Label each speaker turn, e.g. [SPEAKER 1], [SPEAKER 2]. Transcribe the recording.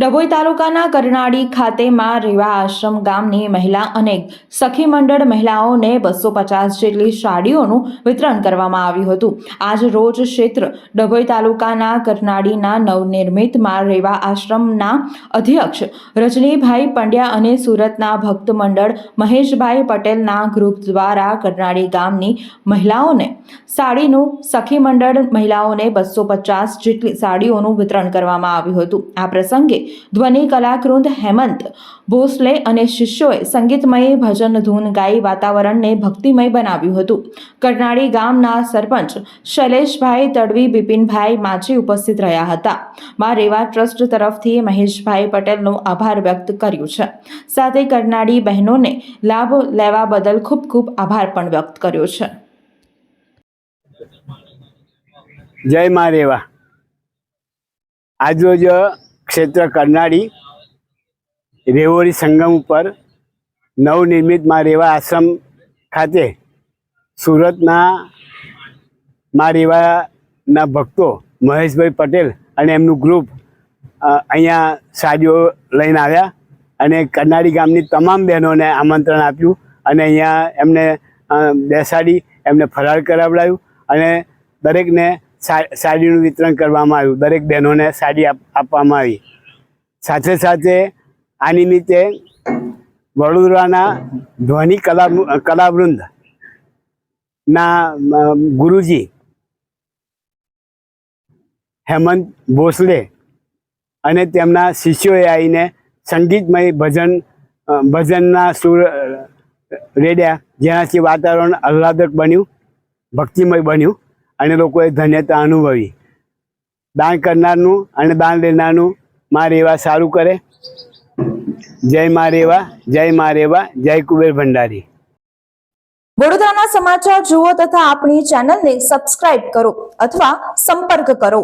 [SPEAKER 1] ડભોઈ તાલુકાના કરનાળી ખાતે માં રેવા આશ્રમ ગામની મહિલા અને સખી મંડળ મહિલાઓને 250 જેટલી સાડીઓનું વિતરણ કરવામાં આવ્યું હતું। આજ રોજ ક્ષેત્ર ડભોઈ તાલુકાના કરનાળીના નવનિર્મિત માં રેવા આશ્રમના અધ્યક્ષ રજનીભાઈ પંડ્યા અને સુરતના ભક્ત મંડળ મહેશભાઈ પટેલના ગ્રુપ દ્વારા કરનાળી ગામની મહિલાઓને સાડીનું, સખી મંડળ મહિલાઓને 250 જેટલી સાડીઓનું વિતરણ કરવામાં આવ્યું હતું। આ પ્રસંગે ધ્વનિ કલાકૃંદ હેમંત ભોસલે અને શિષ્યોએ સંગીતમય ભજન ધૂન ગાઈ વાતાવરણને ભક્તિમય બનાવ્યું હતું। કરનાળી ગામના સરપંચ શૈલેષભાઈ તડવી, બિપિનભાઈ માછી ઉપસ્થિત રહ્યા હતા। માં રેવા ટ્રસ્ટ તરફથી મહેશભાઈ પટેલનો આભાર વ્યક્ત કર્યો છે। સાથે કરનાળી બહેનોને લાભ લેવા બદલ ખૂબ ખૂબ આભાર પણ વ્યક્ત કર્યો છે।
[SPEAKER 2] જય માં રેવા। આજરોજ ક્ષેત્ર કરનાળી રેવોરી સંગમ ઉપર નવનિર્મિત માં રેવા આશ્રમ ખાતે સુરતના માં રેવાના ભક્તો મહેશભાઈ પટેલ અને એમનું ગ્રુપ અહીંયા સાડીઓ લઈને આવ્યા અને કરનાળી ગામની તમામ બહેનોને આમંત્રણ આપ્યું અને અહીંયા એમને બેસાડી એમને ફરાર કરાવડાવ્યું અને દરેકને સાડીનું વિતરણ કરવામાં આવ્યું। દરેક બહેનોને સાડી આપવામાં આવી। સાથે સાથે આ નિમિત્તે વડોદરાના ધ્વનિ કલાવૃંદના ગુરુજી હેમંત ભોસલે અને તેમના શિષ્યોએ આવીને સંગીતમય ભજનના સુર રેડ્યા, જેનાથી વાતાવરણ આહ્લાદક બન્યું, ભક્તિમય બન્યું અને લોકોએ ધન્યતા અનુભવી। દાન કરનારનું અને દાન લેનારનું માં રેવા સારું કરે। જય માં રેવા, જય માં રેવા, જય કુબેર ભંડારી।
[SPEAKER 1] વડોદરાના સમાચાર જુઓ તથા આપણી ચેનલને સબસ્ક્રાઇબ કરો અથવા સંપર્ક કરો।